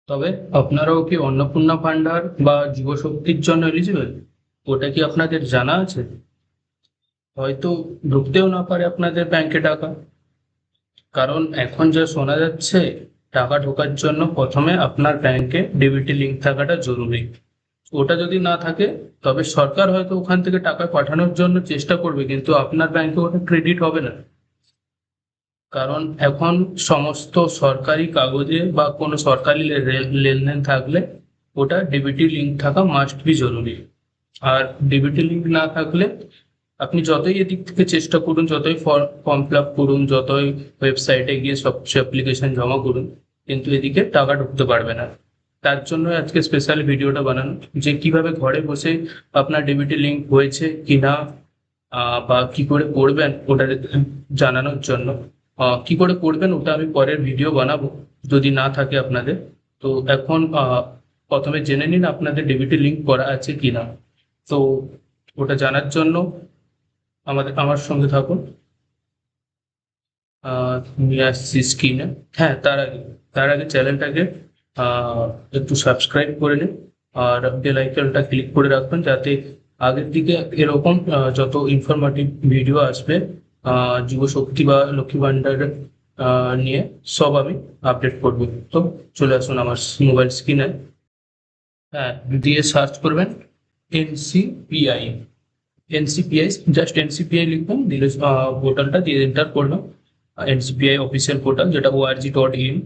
তবে আপনারাও কি অন্নপূর্ণা ভান্ডার বা যুবশক্তির জন্য এলিজিবল? ওটা কি আপনাদের জানা আছে? হয়তো ঢুকতেও না পারে আপনাদের ব্যাংকে টাকা। কারণ এখন যা শোনা যাচ্ছে, টাকা ঢোকার জন্য প্রথমে আপনার ব্যাংকে ডিবিটি লিংক থাকাটা জরুরি। ওটা যদি না থাকে, তবে সরকার হয়তো ওখান থেকে টাকা পাঠানোর জন্য চেষ্টা করবে, কিন্তু আপনার ব্যাংকে ওটা ক্রেডিট হবে না। কারণ এখন সমস্ত সরকারি কাগজে বা কোনো সরকারি লেনদেন থাকলে ওটা ডিবিটি লিংক থাকা মাস্ট বি জরুরি। আর ডিবিটি লিংক না থাকলে আপনি যতই এদিক থেকে চেষ্টা করুন, যতই ফর্ম ফিল আপ করুন, যতই ওয়েবসাইটে গিয়ে সব অ্যাপ্লিকেশন জমা করুন, কিন্তু এদিকে টাকা ঢুকতে পারবে না। তার জন্য আজকে স্পেশাল ভিডিওটা বানানো, যে কিভাবে ঘরে বসে আপনার ডিবিটি লিংক হয়েছে কিনা বা কি করে করবেন ওটা জানানোর জন্য। কি করে করবেন ওটা আমি পরের ভিডিও বানাবো যদি না থাকে আপনাদের। তো এখন প্রথমে জেনে নিন আপনাদের ডিবিটি লিংক করা আছে কিনা। তো ওটা জানার জন্য আমার সঙ্গে থাকুন। নিয়ে আসছি স্ক্রিনে। হ্যাঁ, তার আগে চ্যানেলটাকে একটু সাবস্ক্রাইব করে নিন, আর বেল আইকনটা ক্লিক করে রাখবেন, যাতে আগের দিকে এরকম যত ইনফরমেটিভ ভিডিও আসবে যুবশক্তি বা লক্ষ্মী ভান্ডার নিয়ে, সব আমি আপডেট করবো। তো চলে আসুন আমার মোবাইল স্ক্রিনে। হ্যাঁ, দিয়ে সার্চ করবেন এনসিপিআই। এনসিপিআই, জাস্ট এনসিপিআই লিখবেন, দিলে পোর্টালটা দিয়ে এন্টার করবেন। এনসিপিআই অফিসিয়াল পোর্টাল, যেটা org.in,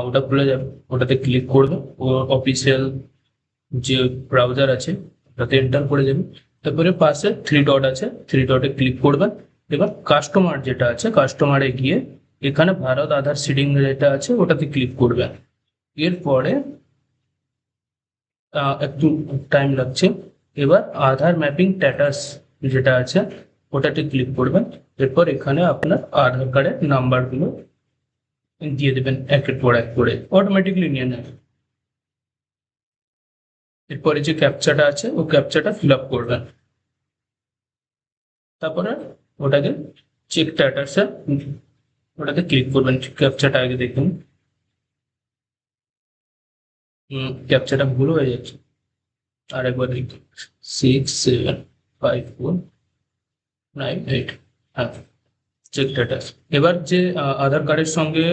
ওটা খুলে যাবে। ওটাতে ক্লিক করবে, ও অফিসিয়াল যে ব্রাউজার আছে ওটাতে এন্টার করে যাবে। তারপরে পাশে থ্রি ডট আছে, থ্রি ডটে ক্লিক করবেন। এবার কাস্টমার যেটা আছে, কাস্টমারে গিয়ে এখানে ভারত আধার সিডিং যেটা আছে ওটাতে ক্লিক করবেন। এরপরে একটু টাইম লাগছে। এবার আধার ম্যাপিং স্ট্যাটাস যেটা আছে ওটাতে ক্লিক করবেন। এরপর এখানে আপনার আধার কার্ডের নাম্বারগুলো দিয়ে দেবেন একের পর এক করে, অটোমেটিকলি নিয়ে নেবে। এরপরে যে ক্যাপচাটা আছে ও ক্যাপচাটা ফিল আপ করবেন। তারপরে ওটাকে চেক স্ট্যাটাসে ওটাতে ক্লিক করবেন। ক্যাপচাটা আগে দেখুন। ক্যাপচাটা ভুল হয়ে যাচ্ছে, আরেকবার লিখুন। 675498। হ্যাঁ, চেক স্ট্যাটাস। এবার যে আধার কার্ডের সঙ্গে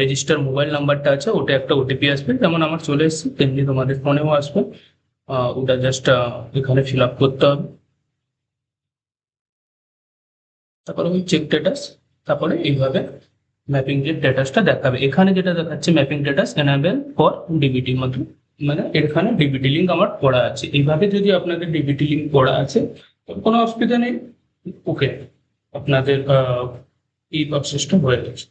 রেজিস্টার মোবাইল নাম্বারটা আছে ওটা একটা ওটিপি আসবে, যেমন আমার চলে এসেছে তেমনি তোমাদের ফোনেও আসবে। ওটা জাস্ট এখানে ফিল আপ করতে হবে। তারপরে ওই চেক স্ট্যাটাস, তারপরে এইভাবে ম্যাপিং যে স্ট্যাটাসটা দেখাবে। এখানে যেটা দেখাচ্ছে mapping status enable for DBT মতো, মানে এখানে ডিবিটি লিঙ্ক আমার করা আছে। এইভাবে যদি আপনাদের ডিবিটি লিঙ্ক করা আছে তো কোনো অসুবিধা নেই। ওকে, আপনাদের এই প্রসেসটা হয়ে গেছে।